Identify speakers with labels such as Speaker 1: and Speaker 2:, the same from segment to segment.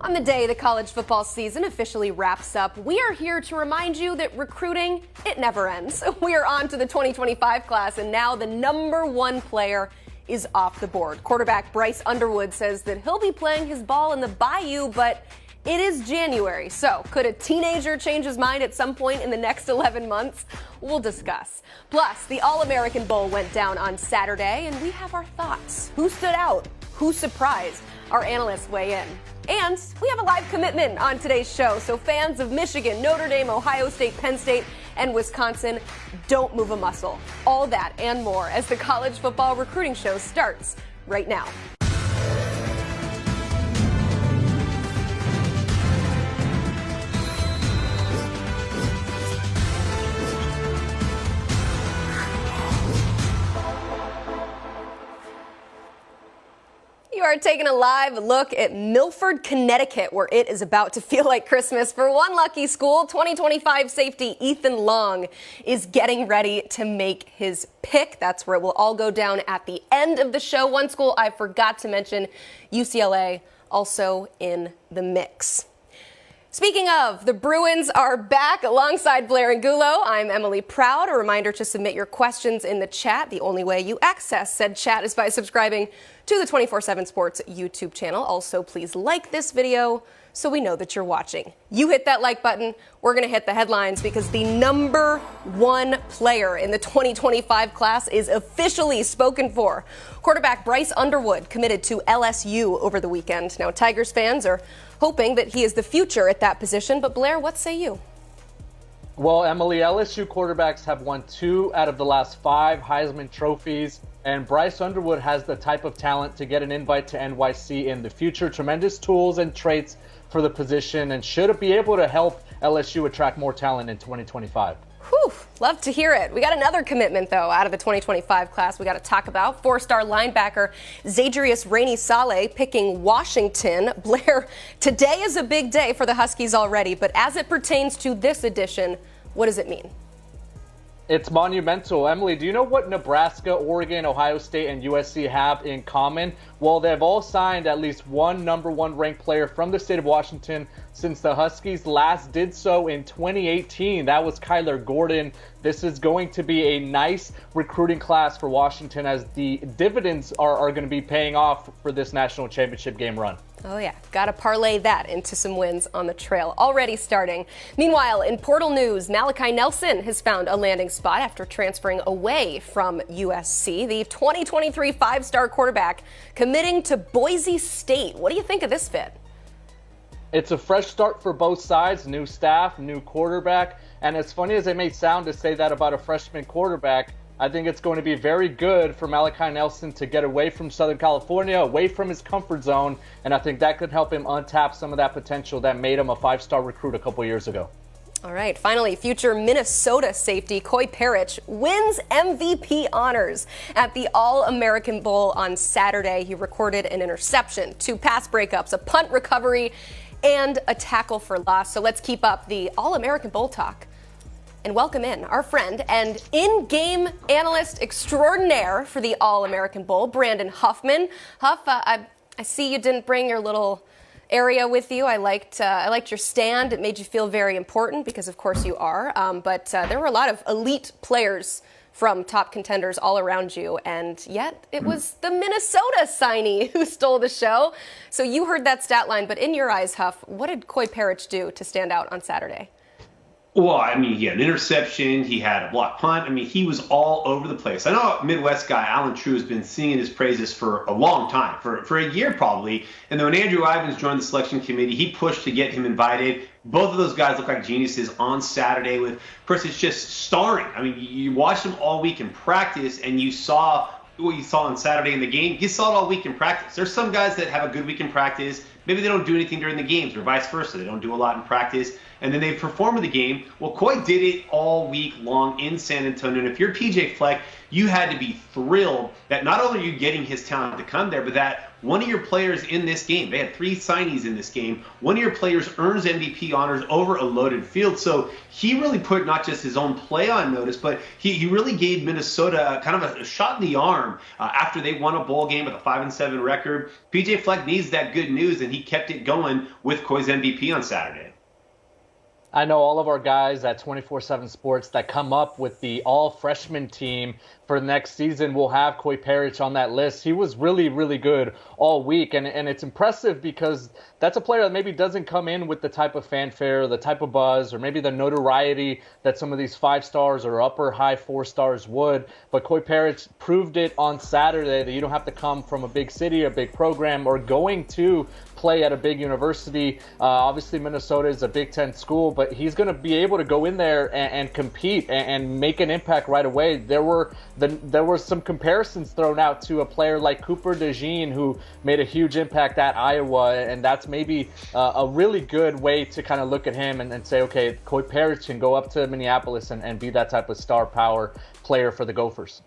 Speaker 1: On the day the college football season officially wraps up, we are here to remind you that recruiting, it never ends. We are on to the 2025 class, and now the number one player is off the board. Quarterback Bryce Underwood says that he'll be playing his ball in the Bayou, but it is January, so could a teenager change his mind at some point in the next 11 months? We'll discuss. Plus, the All-American Bowl went down on Saturday, and we have our thoughts. Who stood out? Who surprised? Our analysts weigh in. And we have a live commitment on today's show, so fans of Michigan, Notre Dame, Ohio State, Penn State, and Wisconsin, don't move a muscle. All that and more as the college football recruiting show starts right now. You are taking a live look at Milford, Connecticut, where it is about to feel like Christmas for one lucky school. 2025 safety Ethan Long is getting ready to make his pick. That's where it will all go down at the end of the show. One school I forgot to mention, UCLA, also in the mix. Speaking of, the Bruins are back alongside Blair and Gulo. I'm Emily Proud. A reminder to submit your questions in the chat. The only way you access said chat is by subscribing to the 24/7 Sports YouTube channel. Also, please like this video so we know that you're watching. You hit that like button, we're going to hit the headlines because the number one player in the 2025 class is officially spoken for. Quarterback Bryce Underwood committed to LSU over the weekend. Now, Tigers fans are hoping that he is the future at that position, but Blair, what say you?
Speaker 2: Well, Emily, LSU quarterbacks have won 2 out of the last 5 Heisman trophies, and Bryce Underwood has the type of talent to get an invite to NYC in the future. Tremendous tools and traits for the position, and should be able to help LSU attract more talent in 2025.
Speaker 1: Whew, love to hear it. We got another commitment, though, out of the 2025 class we got to talk about. 4-star linebacker Zadrius Rainey-Saleh picking Washington. Blair, today is a big day for the Huskies already, but as it pertains to this edition, what does it mean?
Speaker 2: It's monumental. Emily, do you know what Nebraska, Oregon, Ohio State, and USC have in common? Well, they've all signed at least one number one ranked player from the state of Washington since the Huskies last did so in 2018. That was Kyler Gordon. This is going to be a nice recruiting class for Washington as the dividends are going to be paying off for this national championship game run.
Speaker 1: Oh, yeah. Got to parlay that into some wins on the trail. Already starting. Meanwhile, in portal news, Malachi Nelson has found a landing spot after transferring away from USC. The 2023 5-star quarterback committing to Boise State. What do you think of this fit?
Speaker 2: It's a fresh start for both sides, new staff, new quarterback. And as funny as it may sound to say that about a freshman quarterback, I think it's going to be very good for Malachi Nelson to get away from Southern California, away from his comfort zone, and I think that could help him untap some of that potential that made him a 5-star recruit a couple years ago.
Speaker 1: All right, finally, future Minnesota safety Coy Parrish wins MVP honors at the All-American Bowl on Saturday. He recorded an interception, 2 pass breakups, a punt recovery, and a tackle for loss. So let's keep up the All-American Bowl talk and welcome in our friend and in-game analyst extraordinaire for the All-American Bowl, Brandon Huffman. Huff, I see you didn't bring your little area with you. I liked your stand. It made you feel very important because, of course, you are. But there were a lot of elite players from top contenders all around you, and yet it was the Minnesota signee who stole the show. So you heard that stat line, but in your eyes, Huff, what did Coy Parrish do to stand out on Saturday?
Speaker 3: Well, I mean, he had an interception. He had a block punt. I mean, he was all over the place. I know Midwest guy Alan True has been singing his praises for a long time, for a year probably. And then when Andrew Ivins joined the selection committee, he pushed to get him invited. Both of those guys look like geniuses on Saturday with Parrish just starring. I mean, you watched them all week in practice, and you saw what you saw on Saturday in the game. You saw it all week in practice. There's some guys that have a good week in practice. Maybe they don't do anything during the games or vice versa. They don't do a lot in practice. and then they performed in the game. Well, Coy did it all week long in San Antonio. And if you're PJ Fleck, you had to be thrilled that not only are you getting his talent to come there, but that one of your players in this game, they had 3 signees in this game, one of your players earns MVP honors over a loaded field. So he really put not just his own play on notice, but he really gave Minnesota kind of a shot in the arm after they won a bowl game with a 5-7 record. PJ Fleck needs that good news, and he kept it going with Coy's MVP on Saturday.
Speaker 2: I know all of our guys at 24/7 Sports that come up with the all-freshman team for next season will have Coy Parrish on that list. He was really, really good all week, and it's impressive because that's a player that maybe doesn't come in with the type of fanfare, the type of buzz, or maybe the notoriety that some of these 5 stars or upper high 4 stars would. But Coy Parrish proved it on Saturday that you don't have to come from a big city, a big program, or going to play at a big university. Obviously, Minnesota is a Big Ten school, but he's going to be able to go in there and compete and make an impact right away. There were some comparisons thrown out to a player like Cooper DeJean, who made a huge impact at Iowa, and that's maybe a really good way to kind of look at him and say, okay, Coy Parrish can go up to Minneapolis and be that type of star power player for the Gophers.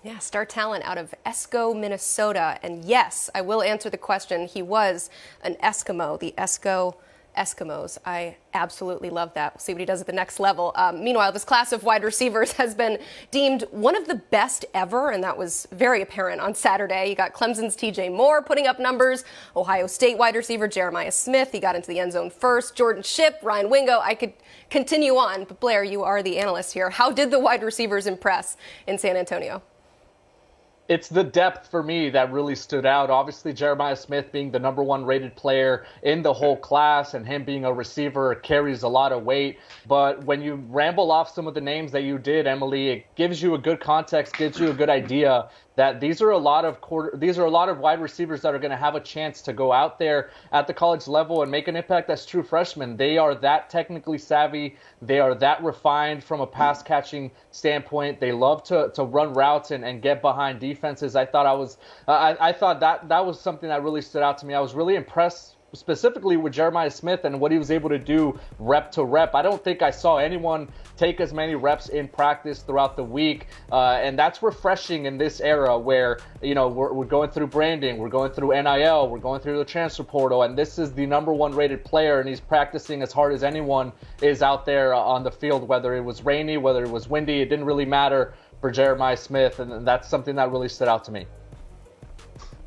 Speaker 1: Yeah, star talent out of Esco, Minnesota. And yes, I will answer the question. He was an Eskimo, the Esco Eskimos. I absolutely love that. We'll see what he does at the next level. Meanwhile, this class of wide receivers has been deemed one of the best ever, and that was very apparent on Saturday. You got Clemson's TJ Moore putting up numbers, Ohio State wide receiver Jeremiah Smith, he got into the end zone first, Jordan Shipp, Ryan Wingo. I could continue on, but Blair, you are the analyst here. How did the wide receivers impress in San Antonio?
Speaker 2: It's the depth for me that really stood out. Obviously, Jeremiah Smith being the #1 rated player in the whole class and him being a receiver carries a lot of weight. But when you ramble off some of the names that you did, Emily, it gives you a good context, gives you a good idea that these are a lot of wide receivers that are going to have a chance to go out there at the college level and make an impact as true freshmen. They are that technically savvy. They are that refined from a pass catching standpoint. They love to run routes and get behind defenses. I thought that was something that really stood out to me. I was really impressed specifically with Jeremiah Smith and what he was able to do rep to rep. I don't think I saw anyone take as many reps in practice throughout the week, and that's refreshing in this era where, you know, we're going through branding, we're going through NIL, we're going through the transfer portal, and this is the #1 rated player, and he's practicing as hard as anyone is out there on the field, whether it was rainy, whether it was windy, it didn't really matter for Jeremiah Smith, and that's something that really stood out to me.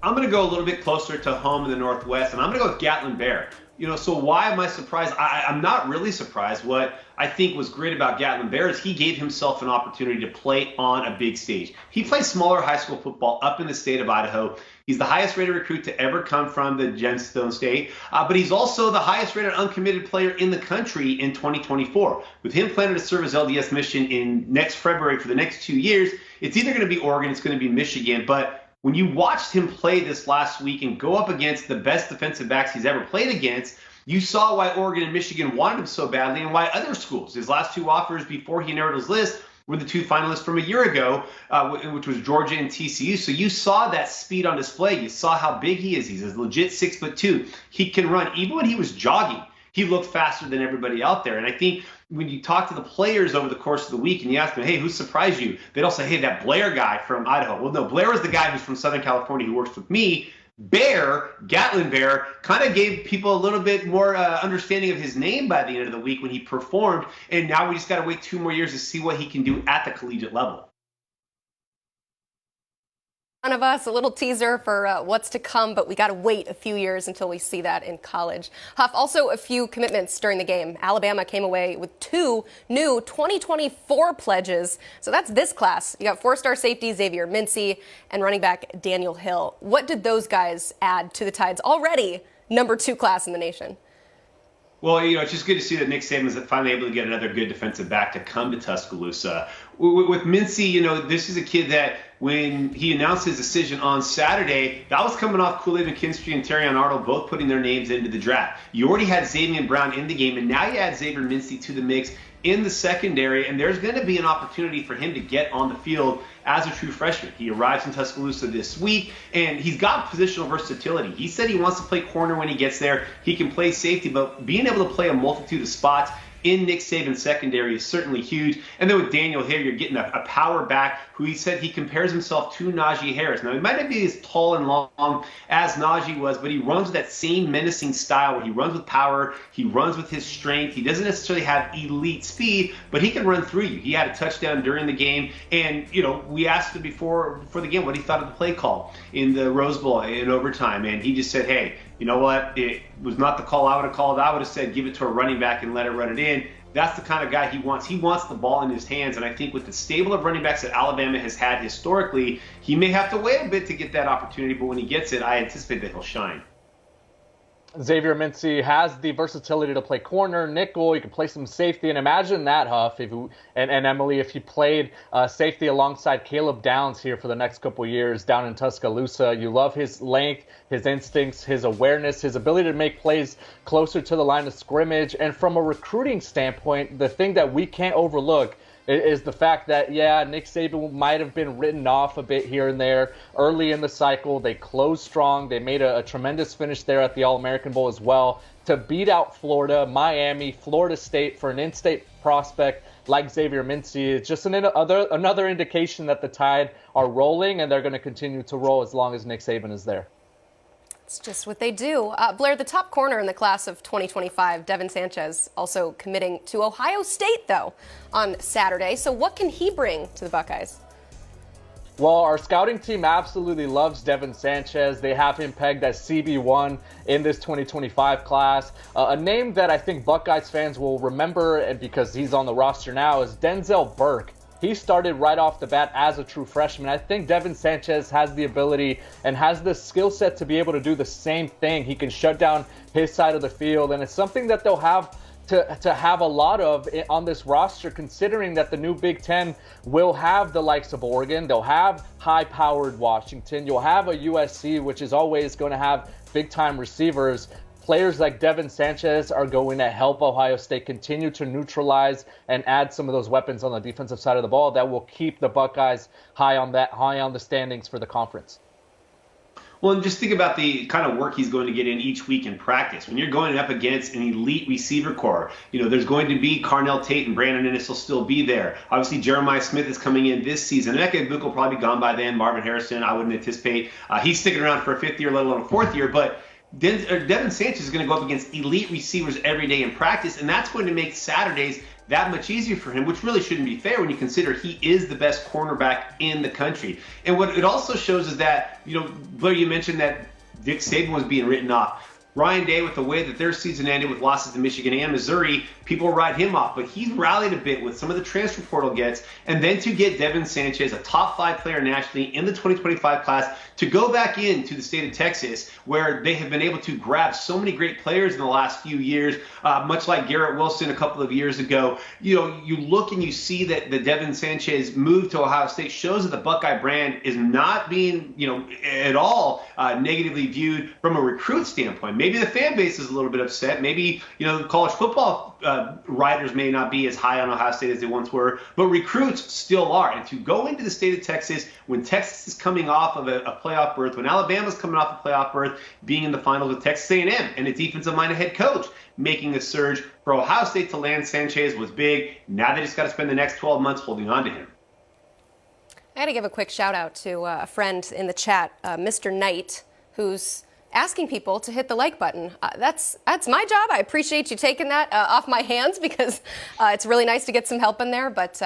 Speaker 3: I'm going to go a little bit closer to home in the Northwest, and I'm going to go with Gatlin Bair. You know, so why am I surprised? I'm not really surprised. What I think was great about Gatlin Bair is he gave himself an opportunity to play on a big stage. He plays smaller high school football up in the state of Idaho. He's the highest rated recruit to ever come from the Gemstone State, but he's also the highest rated uncommitted player in the country in 2024. With him planning to serve as LDS mission in next February for the next 2 years, it's either going to be Oregon, it's going to be Michigan, but when you watched him play this last week and go up against the best defensive backs he's ever played against, you saw why Oregon and Michigan wanted him so badly and why other schools, his last 2 offers before he narrowed his list, were the 2 finalists from a year ago, which was Georgia and TCU. So you saw that speed on display. You saw how big he is. He's a legit 6'2". He can run. Even when he was jogging, he looked faster than everybody out there. And I think when you talk to the players over the course of the week and you ask them, hey, who surprised you? They'd all say, hey, that Blair guy from Idaho. Well, no, Blair is the guy who's from Southern California who works with me. Gatlin Bair, kind of gave people a little bit more understanding of his name by the end of the week when he performed. And now we just got to wait 2 more years to see what he can do at the collegiate level.
Speaker 1: Of us, a little teaser for what's to come, but we got to wait a few years until we see that in college. Huff, also a few commitments during the game. Alabama came away with 2 new 2024 pledges. So that's this class. You got 4-star safety Xavier Mincy and running back Daniel Hill. What did those guys add to the Tide's already #2 class in the nation?
Speaker 3: Well, you know, it's just good to see that Nick Saban's finally able to get another good defensive back to come to Tuscaloosa. With Mincy, you know, this is a kid that when he announced his decision on Saturday, that was coming off Kool-Aid McKinstry and Terrion Arnold both putting their names into the draft. You already had Xavier Brown in the game, and now you add Xavier Mincy to the mix in the secondary, and there's going to be an opportunity for him to get on the field as a true freshman. He arrives in Tuscaloosa this week, and he's got positional versatility. He said he wants to play corner when he gets there. He can play safety, but being able to play a multitude of spots in Nick Saban's secondary is certainly huge. And then with Daniel here, you're getting a power back who he said he compares himself to Najee Harris. Now, he might not be as tall and long as Najee was, but he runs with that same menacing style where he runs with power, he runs with his strength. He doesn't necessarily have elite speed, but he can run through you. He had a touchdown during the game, and we asked him before the game what he thought of the play call in the Rose Bowl in overtime, and he just said, hey, you know what? It was not the call I would have called. I would have said give it to a running back and let it run it in. That's the kind of guy he wants. He wants the ball in his hands, and I think with the stable of running backs that Alabama has had historically, he may have to wait a bit to get that opportunity, but when he gets it, I anticipate that he'll shine.
Speaker 2: Xavier Mincy has the versatility to play corner, nickel. You can play some safety, and imagine that, Huff, and Emily, if he played safety alongside Caleb Downs here for the next couple of years down in Tuscaloosa. You love his length, his instincts, his awareness, his ability to make plays closer to the line of scrimmage. And from a recruiting standpoint, the thing that we can't overlook is the fact that, Nick Saban might have been written off a bit here and there early in the cycle. They closed strong. They made a tremendous finish there at the All-American Bowl as well to beat out Florida, Miami, Florida State for an in-state prospect like Xavier Mincy. It's just another indication that the Tide are rolling, and they're going to continue to roll as long as Nick Saban is there.
Speaker 1: It's just what they do. Blair, the top corner in the class of 2025, Devin Sanchez, also committing to Ohio State, though, on Saturday. So what can he bring to the Buckeyes?
Speaker 2: Well, our scouting team absolutely loves Devin Sanchez. They have him pegged as CB1 in this 2025 class. A name that I think Buckeyes fans will remember, and because he's on the roster now, is Denzel Burke. He started right off the bat as a true freshman. I think Devin Sanchez has the ability and has the skill set to be able to do the same thing. He can shut down his side of the field, and it's something that they'll have to have a lot of on this roster, considering that the new Big Ten will have the likes of Oregon. They'll have high-powered Washington. You'll have a USC, which is always going to have big-time receivers. Players like Devin Sanchez are going to help Ohio State continue to neutralize and add some of those weapons on the defensive side of the ball that will keep the Buckeyes high on the standings for the conference.
Speaker 3: Well, and just think about the kind of work he's going to get in each week in practice. When you're going up against an elite receiver core, there's going to be Carnell Tate and Brandon Ennis will still be there. Obviously, Jeremiah Smith is coming in this season. Emeka Egbuka will probably be gone by then. Marvin Harrison, I wouldn't anticipate. He's sticking around for a fifth year, let alone a fourth year. But Devin Sanchez is going to go up against elite receivers every day in practice, and that's going to make Saturdays that much easier for him, which really shouldn't be fair when you consider he is the best cornerback in the country. And what it also shows is that, Blair, you mentioned that Nick Saban was being written off. Ryan Day, with the way that their season ended with losses to Michigan and Missouri, people write him off. But he's rallied a bit with some of the transfer portal gets. And then to get Devin Sanchez, a top 5 player nationally in the 2025 class, to go back into the state of Texas, where they have been able to grab so many great players in the last few years, much like Garrett Wilson a couple of years ago. You look and you see that the Devin Sanchez move to Ohio State shows that the Buckeye brand is not being, at all negatively viewed from a recruit standpoint. Maybe the fan base is a little bit upset. Maybe, college football writers may not be as high on Ohio State as they once were, but recruits still are. And to go into the state of Texas when Texas is coming off of a playoff berth, when Alabama's coming off a playoff berth, being in the finals with Texas A&M and a defensive-minded head coach making a surge, for Ohio State to land Sanchez was big. Now they just got to spend the next 12 months holding on to him.
Speaker 1: I got to give a quick shout out to a friend in the chat, Mr. Knight, who's asking people to hit the like button. That's my job. I appreciate you taking that off my hands because it's really nice to get some help in there. But,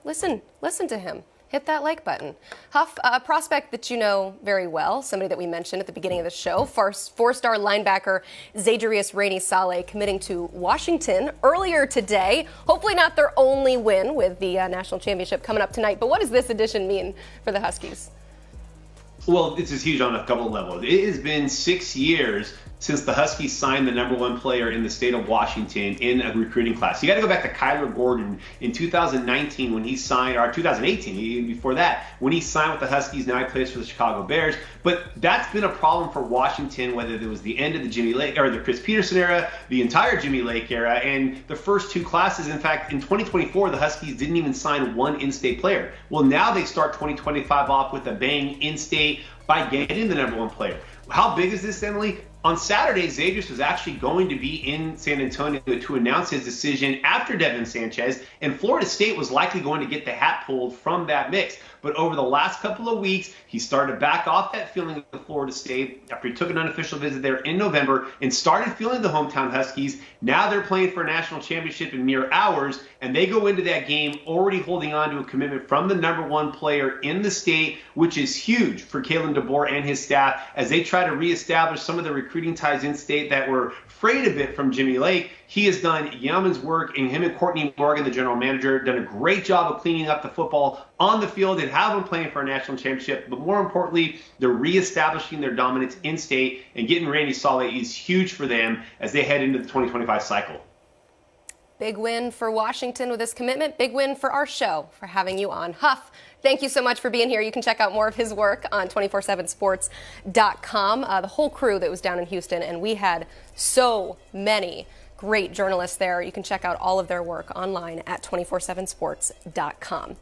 Speaker 1: listen to him. Hit that like button. Huff, a prospect that you know very well, somebody that we mentioned at the beginning of the show, four-star linebacker Zadarius Rainey-Saleh committing to Washington earlier today. Hopefully not their only win with the national championship coming up tonight. But what does this addition mean for the Huskies?
Speaker 3: Well, this is huge on a couple of levels. It has been 6 years since the Huskies signed the #1 player in the state of Washington in a recruiting class. You got to go back to Kyler Gordon in 2019 when he signed, or 2018, even before that, when he signed with the Huskies. Now he plays for the Chicago Bears. But that's been a problem for Washington, whether it was the end of the Jimmy Lake or the Chris Peterson era, the entire Jimmy Lake era, and the first two classes. In fact, in 2024, the Huskies didn't even sign one in-state player. Well, now they start 2025 off with a bang in-state by getting the #1 player. How big is this, Emily? On Saturday, Zagreus was actually going to be in San Antonio to announce his decision after Devin Sanchez, and Florida State was likely going to get the hat pulled from that mix. But over the last couple of weeks, he started to back off that feeling of Florida State after he took an unofficial visit there in November and started feeling the hometown Huskies. Now they're playing for a national championship in mere hours, and they go into that game already holding on to a commitment from the #1 player in the state, which is huge for Kalen DeBoer and his staff as they try to reestablish some of the recruiting ties in state that were frayed a bit from Jimmy Lake. He has done yeoman's work, and him and Courtney Morgan, the general manager, done a great job of cleaning up the football on the field and have them playing for a national championship. But more importantly, they're reestablishing their dominance in state, and getting Randy Saleh is huge for them as they head into the 2025 cycle.
Speaker 1: Big win for Washington with this commitment. Big win for our show for having you on. Huff, thank you so much for being here. You can check out more of his work on 247sports.com. The whole crew that was down in Houston, and we had so many great journalists there. You can check out all of their work online at 247sports.com.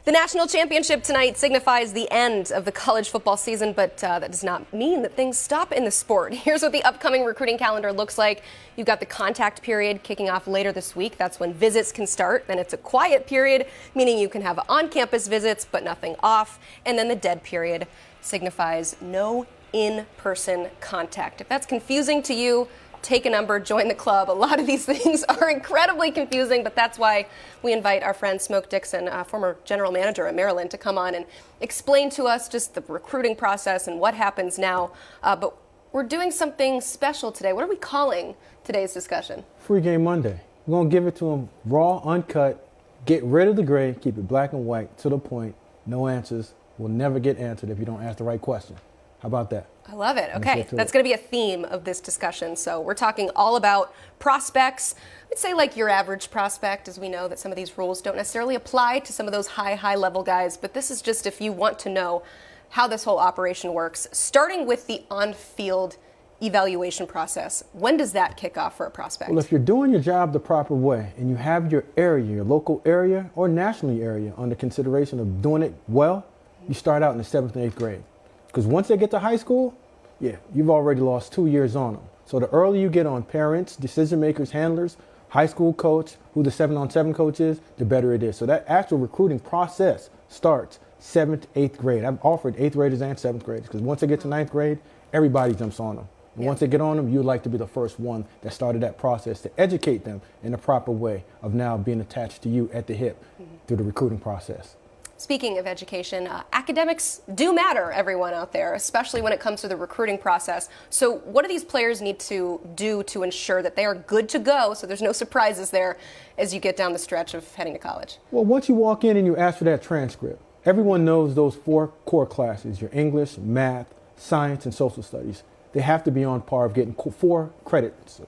Speaker 1: The national championship tonight signifies the end of the college football season, but that does not mean that things stop in the sport. Here's what the upcoming recruiting calendar looks like. You've got the contact period kicking off later this week. That's when visits can start. Then it's a quiet period, meaning you can have on-campus visits, but nothing off. And then the dead period signifies no in-person contact. If that's confusing to you, take a number, join the club. A lot of these things are incredibly confusing, but that's why we invite our friend Smoke Dixon, former general manager at Maryland, to come on and explain to us just the recruiting process and what happens now. But we're doing something special today. What are we calling today's discussion?
Speaker 4: Free Game Monday. We're going to give it to them raw, uncut, get rid of the gray, keep it black and white, to the point, no answers. Will never get answered if you don't ask the right question. How about that?
Speaker 1: I love it. Okay, that's going to be a theme of this discussion. So we're talking all about prospects. I'd say like your average prospect, as we know that some of these rules don't necessarily apply to some of those high level guys. But this is just if you want to know how this whole operation works, starting with the on-field evaluation process. When does that kick off for a prospect?
Speaker 4: Well, if you're doing your job the proper way and you have your area, your local area or national area under consideration of doing it well, you start out in the 7th and 8th grade. Because once they get to high school, yeah, you've already lost 2 years on them. So the earlier you get on parents, decision makers, handlers, high school coach, who the 7-on-7 coach is, the better it is. So that actual recruiting process starts 7th, 8th grade. I've offered 8th graders and 7th graders because once they get to 9th grade, everybody jumps on them. And once they get on them, you'd like to be the first one that started that process to educate them in the proper way of now being attached to you at the hip through the recruiting process.
Speaker 1: Speaking of education, academics do matter, everyone out there, especially when it comes to the recruiting process. So what do these players need to do to ensure that they are good to go so there's no surprises there as you get down the stretch of heading to college?
Speaker 4: Well, once you walk in and you ask for that transcript, everyone knows those 4 core classes, your English, math, science, and social studies. They have to be on par of getting 4 credits.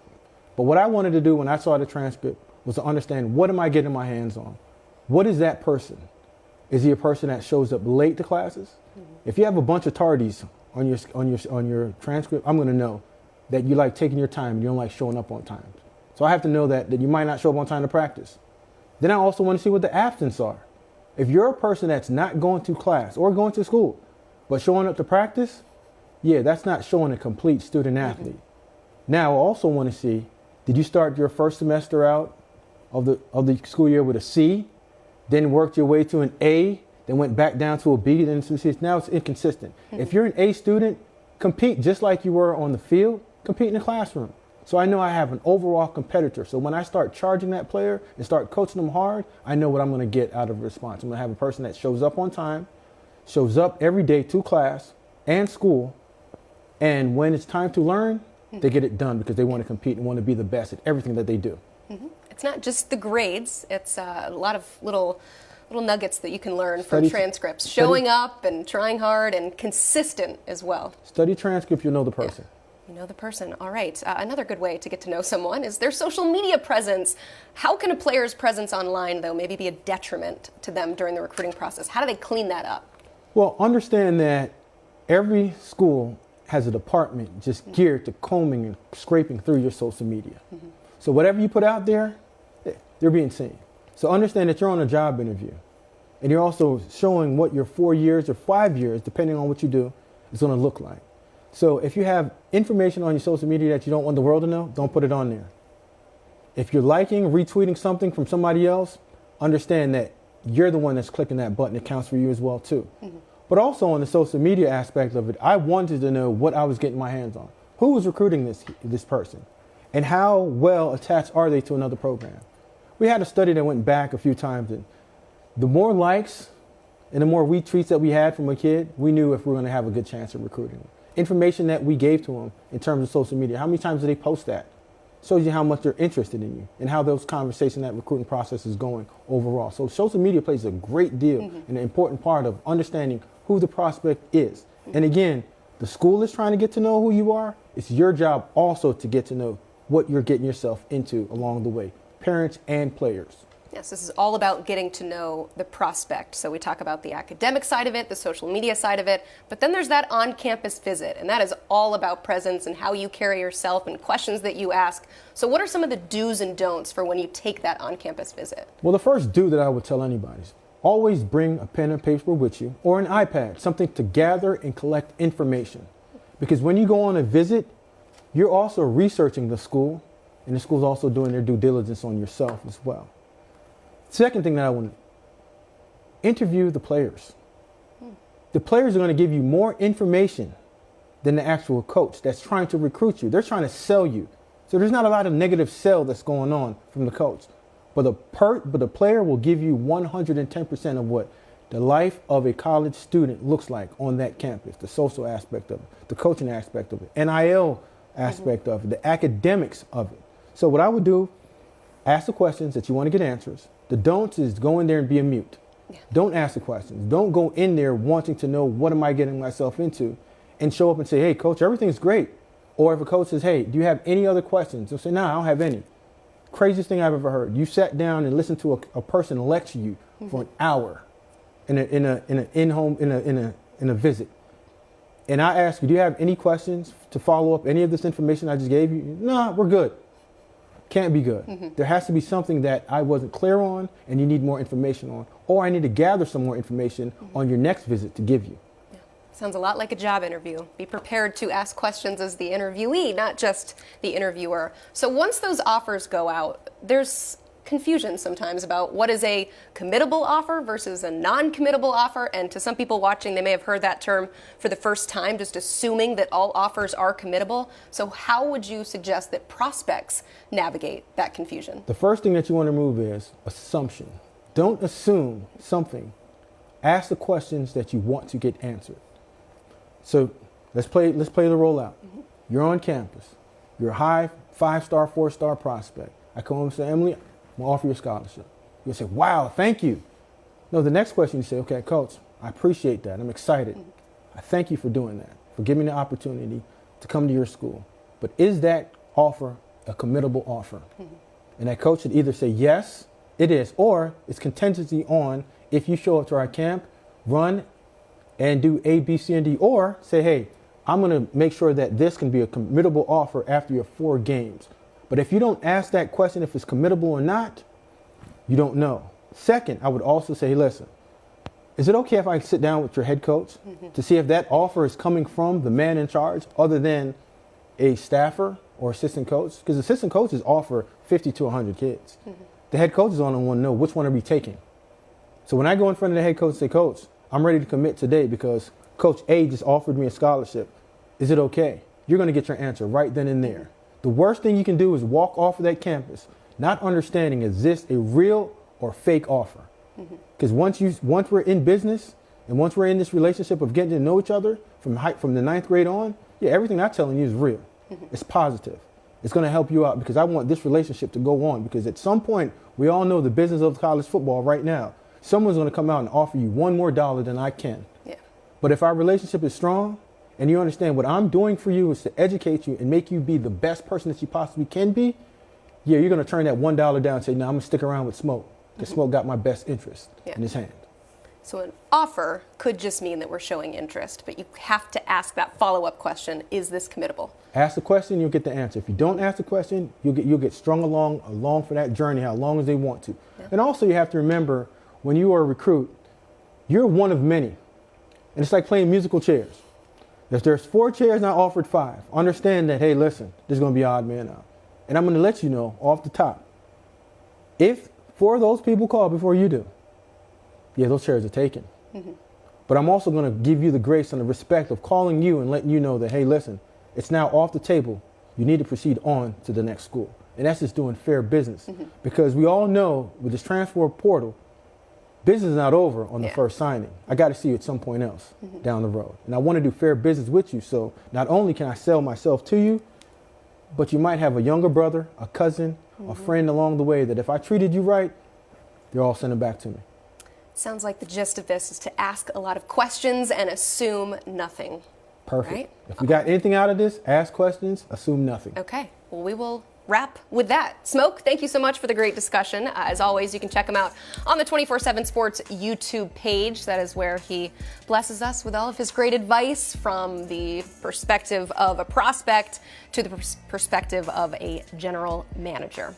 Speaker 4: But what I wanted to do when I saw the transcript was to understand, what am I getting my hands on? What is that person? Is he a person that shows up late to classes? If you have a bunch of tardies on your transcript, I'm going to know that you like taking your time and you don't like showing up on time. So I have to know that you might not show up on time to practice. Then I also want to see what the absence are. If you're a person that's not going to class or going to school, but showing up to practice, yeah, that's not showing a complete student athlete. Now I also want to see, did you start your first semester out of the school year with a C? Then worked your way to an A, then went back down to a B, then to C. Now it's inconsistent. If you're an A student, compete just like you were on the field, compete in the classroom. So I know I have an overall competitor. So when I start charging that player and start coaching them hard, I know what I'm going to get out of a response. I'm going to have a person that shows up on time, shows up every day to class and school, and when it's time to learn, they get it done because they want to compete and want to be the best at everything that they do.
Speaker 1: It's not just the grades. It's a lot of little nuggets that you can learn from transcripts. Showing up and trying hard and consistent as well.
Speaker 4: Study transcript, you'll know the person.
Speaker 1: You know the person. All right. Another good way to get to know someone is their social media presence. How can a player's presence online, though, maybe be a detriment to them during the recruiting process? How do they clean that up?
Speaker 4: Well, understand that every school has a department just geared to combing and scraping through your social media. So whatever you put out there, they're being seen. So understand that you're on a job interview, and you're also showing what your 4 years or 5 years, depending on what you do, is going to look like. So if you have information on your social media that you don't want the world to know, don't put it on there. If you're liking, retweeting something from somebody else, understand that you're the one that's clicking that button. It counts for you as well, too. But also on the social media aspect of it, I wanted to know what I was getting my hands on. Who was recruiting this person? And how well attached are they to another program? We had a study that went back a few times, and the more likes and the more retweets that we had from a kid, we knew if we were going to have a good chance of recruiting them. Information that we gave to them in terms of social media, how many times do they post that? Shows you how much they're interested in you and how those conversations, that recruiting process is going overall. So social media plays a great deal and an important part of understanding who the prospect is. And again, the school is trying to get to know who you are. It's your job also to get to know what you're getting yourself into along the way, parents and players.
Speaker 1: Yes, this is all about getting to know the prospect. So we talk about the academic side of it, the social media side of it, but then there's that on-campus visit, and that is all about presence and how you carry yourself and questions that you ask. So what are some of the do's and don'ts for when you take that on-campus visit?
Speaker 4: Well, the first do that I would tell anybody is always bring a pen and paper with you or an iPad, something to gather and collect information. Because when you go on a visit, you're also researching the school, and the school's also doing their due diligence on yourself as well. Second thing that I want to interview the players. The players are going to give you more information than the actual coach that's trying to recruit you. They're trying to sell you. So there's not a lot of negative sell that's going on from the coach. But the player will give you 110% of what the life of a college student looks like on that campus, the social aspect of it, the coaching aspect of it, NIL aspect of it, the academics of it. So what I would do, ask the questions that you want to get answers. The don'ts is go in there and be a mute. Don't ask the questions. Don't go in there wanting to know what am I getting myself into and show up and say, hey, coach, everything's great. Or if a coach says, hey, do you have any other questions? They'll say, no, I don't have any. Craziest thing I've ever heard. You sat down and listened to a person lecture you for an hour in a visit. And I ask you, do you have any questions to follow up any of this information I just gave you? No, we're good. Can't be good. There has to be something that I wasn't clear on and you need more information on, or I need to gather some more information on your next visit to give you.
Speaker 1: Yeah. Sounds a lot like a job interview. Be prepared to ask questions as the interviewee, not just the interviewer. So once those offers go out, there's confusion sometimes about what is a committable offer versus a non-committable offer. And to some people watching, they may have heard that term for the first time, just assuming that all offers are committable. So how would you suggest that prospects navigate that confusion?
Speaker 4: The first thing that you want to remove is assumption. Don't assume something. Ask the questions that you want to get answered. So let's play the rollout. You're on campus. You're a high 5-star, 4-star prospect. I come home and say, Emily, I'm going to offer you a scholarship. You'll say, wow, thank you. No, the next question you say, okay, coach, I appreciate that. I'm excited. I thank you for doing that, for giving me the opportunity to come to your school. But is that offer a committable offer? And that coach should either say, yes, it is, or it's contingency on if you show up to our camp, run and do A, B, C, and D, or say, hey, I'm going to make sure that this can be a committable offer after your 4 games. But if you don't ask that question if it's committable or not, you don't know. Second, I would also say, listen, is it okay if I sit down with your head coach to see if that offer is coming from the man in charge other than a staffer or assistant coach? Because assistant coaches offer 50 to 100 kids. The head coach is only want to know which one are we taking. So when I go in front of the head coach and say, coach, I'm ready to commit today because Coach A just offered me a scholarship. Is it okay? You're going to get your answer right then and there. The worst thing you can do is walk off of that campus not understanding is this a real or fake offer. Because once we're in business and once we're in this relationship of getting to know each other from the 9th grade on, yeah, everything I'm telling you is real. It's positive. It's going to help you out because I want this relationship to go on because at some point we all know the business of college football right now. Someone's going to come out and offer you $1 more than I can. Yeah. But if our relationship is strong and you understand what I'm doing for you is to educate you and make you be the best person that you possibly can be, yeah, you're going to turn that $1 down and say, no, I'm going to stick around with Smoke because Smoke got my best interest in his hand.
Speaker 1: So an offer could just mean that we're showing interest, but you have to ask that follow-up question, is this committable?
Speaker 4: Ask the question, you'll get the answer. If you don't ask the question, you'll get strung along for that journey how long as they want to. Yeah. And also you have to remember, when you are a recruit, you're one of many. And it's like playing musical chairs. If there's 4 chairs and I offered 5, understand that, hey, listen, there's going to be odd man out. And I'm going to let you know off the top, if 4 of those people call before you do, yeah, those chairs are taken. But I'm also going to give you the grace and the respect of calling you and letting you know that, hey, listen, it's now off the table. You need to proceed on to the next school. And that's just doing fair business. Because we all know with this transfer portal, business is not over on the first signing. I got to see you at some point else down the road. And I want to do fair business with you. So not only can I sell myself to you, but you might have a younger brother, a cousin, a friend along the way that if I treated you right, they're all sending back to me.
Speaker 1: Sounds like the gist of this is to ask a lot of questions and assume nothing.
Speaker 4: Perfect.
Speaker 1: Right?
Speaker 4: If we got anything out of this, ask questions, assume nothing.
Speaker 1: Okay. Well, we will wrap with that. Smoke, thank you so much for the great discussion. As always, you can check him out on the 24/7 Sports YouTube page. That is where he blesses us with all of his great advice from the perspective of a prospect to the perspective of a general manager.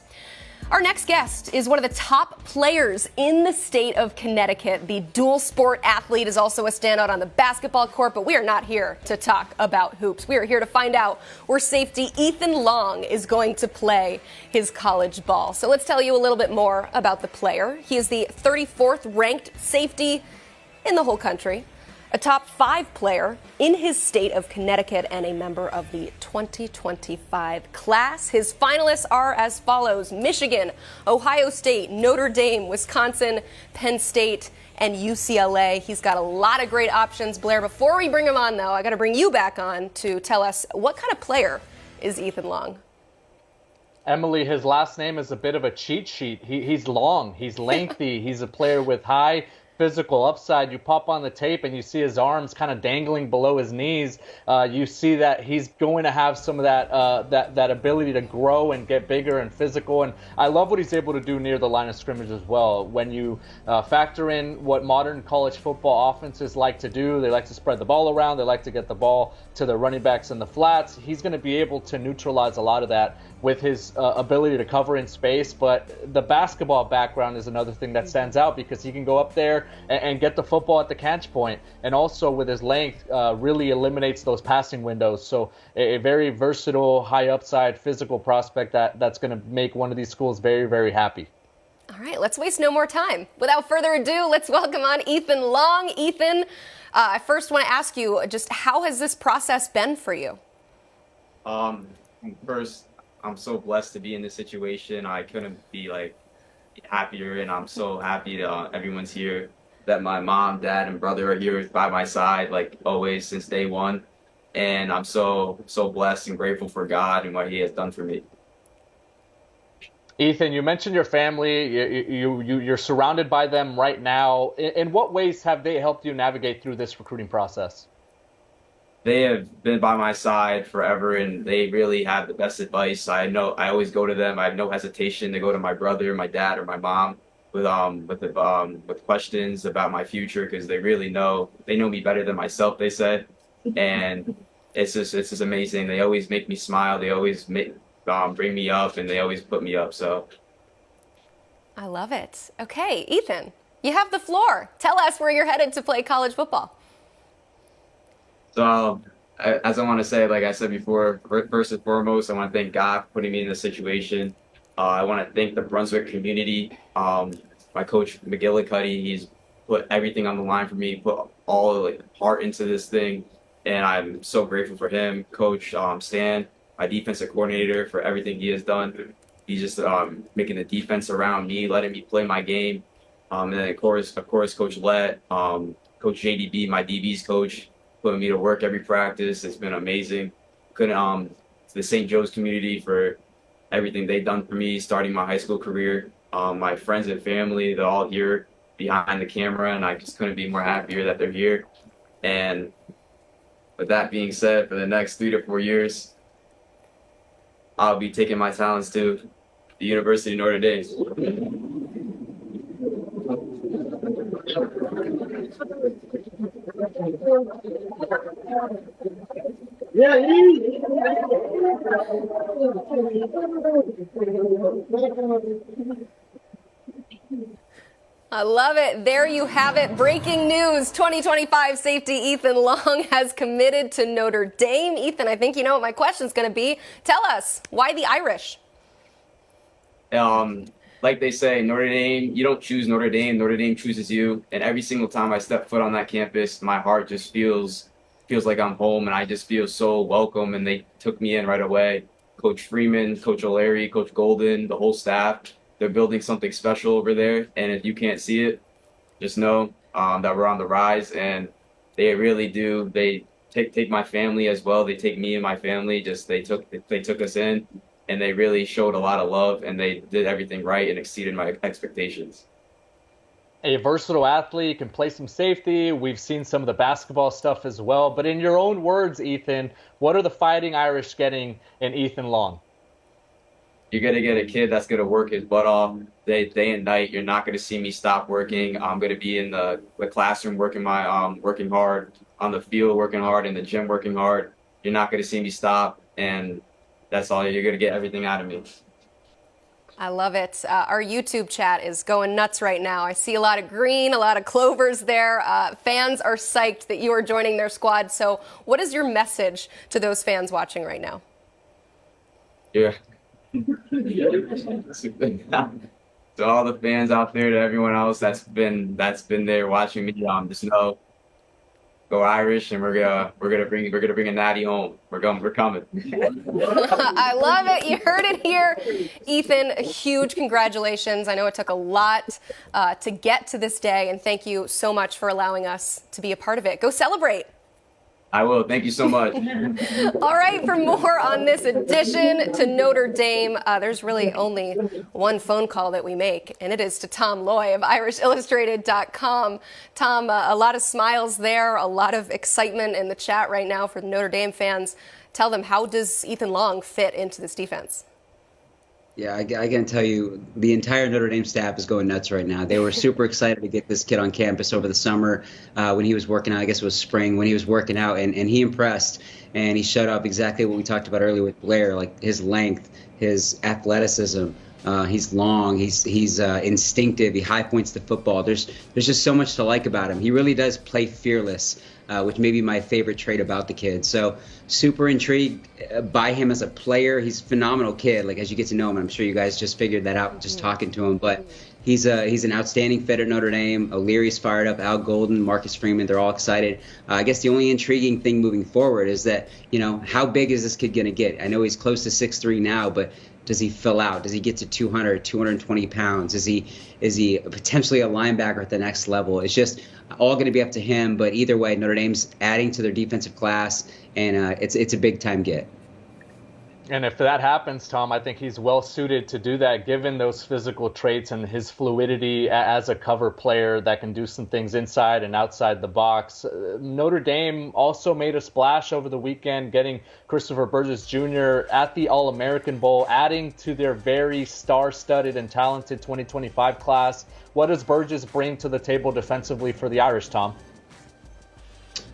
Speaker 1: Our next guest is one of the top players in the state of Connecticut. The dual sport athlete is also a standout on the basketball court, but we are not here to talk about hoops. We are here to find out where safety Ethan Long is going to play his college ball. So let's tell you a little bit more about the player. He is the 34th ranked safety in the whole country, a top 5 player in his state of Connecticut, and a member of the 2025 class. His finalists are as follows: Michigan, Ohio State, Notre Dame, Wisconsin, Penn State, and UCLA. He's got a lot of great options. Blair, before we bring him on, though, I got to bring you back on to tell us, what kind of player is Ethan Long?
Speaker 2: Emily, his last name is a bit of a cheat sheet. He's long, he's lengthy, he's a player with high physical upside. You pop on the tape and you see his arms kind of dangling below his knees. You see that he's going to have some of that ability to grow and get bigger and physical. And I love what he's able to do near the line of scrimmage as well. When you factor in what modern college football offenses like to do, they like to spread the ball around. They like to get the ball to the running backs in the flats. He's going to be able to neutralize a lot of that with his ability to cover in space. But the basketball background is another thing that stands out, because he can go up there and get the football at the catch point, and also with his length really eliminates those passing windows. So a very versatile, high upside physical prospect that's going to make one of these schools very, very happy.
Speaker 1: All right, let's waste no more time. Without further ado, let's welcome on Ethan Long. Ethan, I first want to ask you, just how has this process been for you?
Speaker 5: First, I'm so blessed to be in this situation. I couldn't be happier, and I'm so happy that everyone's here, that my mom, dad, and brother are here by my side, like always since day one. And I'm so blessed and grateful for God and what He has done for me.
Speaker 2: Ethan, you mentioned your family. You're surrounded by them right now. In what ways have they helped you navigate through this recruiting process?
Speaker 5: They have been by my side forever, and they really have the best advice. I know I always go to them. I have no hesitation to go to my brother, my dad, or my mom with questions about my future, because they know me better than myself, they said. And it's just amazing. They always make me smile. They always bring me up, and they always put me up. So
Speaker 1: I love it. Okay, Ethan, you have the floor. Tell us where you're headed to play college football.
Speaker 5: So as I want to say, like I said before, first and foremost, I want to thank God for putting me in this situation. I want to thank the Brunswick community. My coach, McGillicuddy, he's put everything on the line for me, put all heart into this thing, and I'm so grateful for him. Coach Stan, my defensive coordinator, for everything he has done. He's just making the defense around me, letting me play my game. And then of course, Coach Lett, Coach JDB, my DB's coach, putting me to work every practice. It's been amazing. The St. Joe's community for everything they've done for me, starting my high school career. My friends and family, they're all here behind the camera, and I just couldn't be more happier that they're here. And With that being said, for the next 3 to 4 years, I'll be taking my talents to the University of Notre Dame.
Speaker 1: I love it. There you have it. Breaking news. 2025 safety Ethan Long has committed to Notre Dame. Ethan, I think you know what my question's going to be. Tell us, why the Irish?
Speaker 5: Like they say, Notre Dame, you don't choose Notre Dame chooses you. And every single time I step foot on that campus, my heart just feels like I'm home, and I just feel so welcome, and they took me in right away. Coach Freeman, Coach O'Leary, Coach Golden, the whole staff, they're building something special over there. And if you can't see it, just know that we're on the rise, and they really do. They take my family as well. They take me and my family. They took us in, and they really showed a lot of love, and they did everything right and exceeded my expectations.
Speaker 2: A versatile athlete, can play some safety. We've seen some of the basketball stuff as well. But in your own words, Ethan, what are the Fighting Irish getting in Ethan Long?
Speaker 5: You're going to get a kid that's going to work his butt off day and night. You're not going to see me stop working. I'm going to be in the classroom working working hard, on the field working hard, in the gym working hard. You're not going to see me stop, and that's all. You're going to get everything out of me.
Speaker 1: I love it. Our YouTube chat is going nuts right now. I see a lot of green, a lot of clovers there. Fans are psyched that you are joining their squad. So what is your message to those fans watching right now?
Speaker 5: Yeah. To all the fans out there, to everyone else that's been there watching me, just know, go Irish, and we're gonna bring a natty home. We're coming.
Speaker 1: I love it. You heard it here, Ethan. A huge congratulations. I know it took a lot to get to this day, and thank you so much for allowing us to be a part of it. Go celebrate.
Speaker 5: I will. Thank you so much.
Speaker 1: All right, for more on this edition to Notre Dame, there's really only one phone call that we make, and it is to Tom Loy of IrishIllustrated.com. Tom, a lot of smiles there, a lot of excitement in the chat right now for the Notre Dame fans. Tell them, how does Ethan Long fit into this defense?
Speaker 6: Yeah, I can tell you the entire Notre Dame staff is going nuts right now. They were super excited to get this kid on campus over the summer when he was working out. I guess it was spring when he was working out, and he impressed, and he showed up exactly what we talked about earlier with Blair, like his length, his athleticism. He's long. He's instinctive. He high points the football. There's just so much to like about him. He really does play fearless, which may be my favorite trait about the kid. So super intrigued by him as a player. He's a phenomenal kid. Like, as you get to know him, I'm sure you guys just figured that out just talking to him. But he's an outstanding fit at Notre Dame. O'Leary's fired up. Al Golden, Marcus Freeman, they're all excited. I guess the only intriguing thing moving forward is that, how big is this kid going to get? I know he's close to 6'3" now, but does he fill out? Does he get to 200, 220 pounds? Is he potentially a linebacker at the next level? It's just all going to be up to him. But either way, Notre Dame's adding to their defensive class, and it's a big time get.
Speaker 2: And if that happens, Tom, I think he's well suited to do that, given those physical traits and his fluidity as a cover player that can do some things inside and outside the box. Notre Dame also made a splash over the weekend, getting Christopher Burgess Jr. at the All-American Bowl, adding to their very star-studded and talented 2025 class. What does Burgess bring to the table defensively for the Irish, Tom?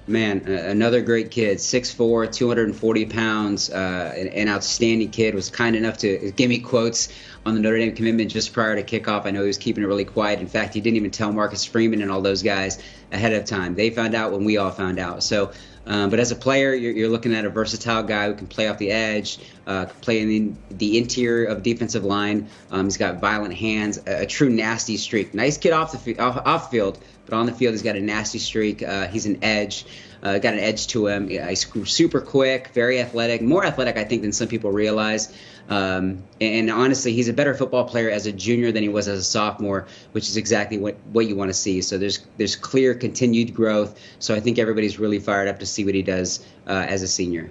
Speaker 6: Man, another great kid, 6'4", 240 pounds, an outstanding kid, was kind enough to give me quotes on the Notre Dame commitment just prior to kickoff. I know he was keeping it really quiet. In fact, he didn't even tell Marcus Freeman and all those guys ahead of time. They found out when we all found out. So, but as a player, you're looking at a versatile guy who can play off the edge, can play in the interior of defensive line. He's got violent hands, a true nasty streak. Nice kid off field, but on the field he's got a nasty streak. He's an edge. Got an edge to him. He's super quick, very athletic, more athletic, I think, than some people realize. And honestly, he's a better football player as a junior than he was as a sophomore, which is exactly what you want to see. So there's clear continued growth. So I think everybody's really fired up to see what he does as a senior.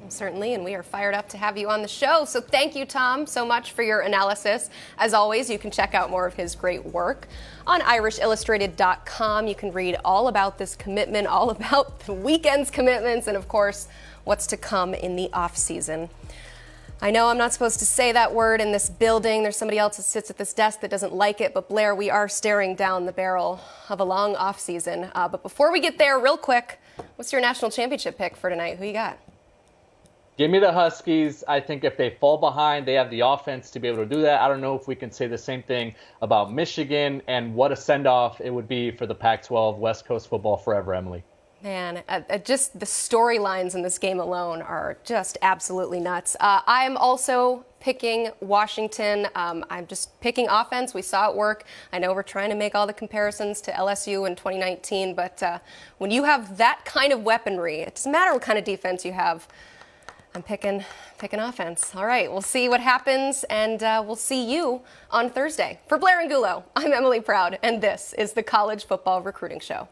Speaker 1: Certainly, and we are fired up to have you on the show. So thank you, Tom, so much for your analysis. As always, you can check out more of his great work on irishillustrated.com. You can read all about this commitment, all about the weekend's commitments, and of course, what's to come in the off season. I know I'm not supposed to say that word in this building. There's somebody else that sits at this desk that doesn't like it. But Blair, we are staring down the barrel of a long off season. But before we get there, real quick, what's your national championship pick for tonight? Who you got?
Speaker 2: Give me the Huskies. I think if they fall behind, they have the offense to be able to do that. I don't know if we can say the same thing about Michigan, and what a send-off it would be for the Pac-12, West Coast football forever, Emily.
Speaker 1: Man, just the storylines in this game alone are just absolutely nuts. I'm also picking Washington. I'm just picking offense. We saw it work. I know we're trying to make all the comparisons to LSU in 2019, but when you have that kind of weaponry, it doesn't matter what kind of defense you have. I'm picking offense. All right, we'll see what happens, and we'll see you on Thursday. For Blair and Gulo, I'm Emily Proud, and this is the College Football Recruiting Show.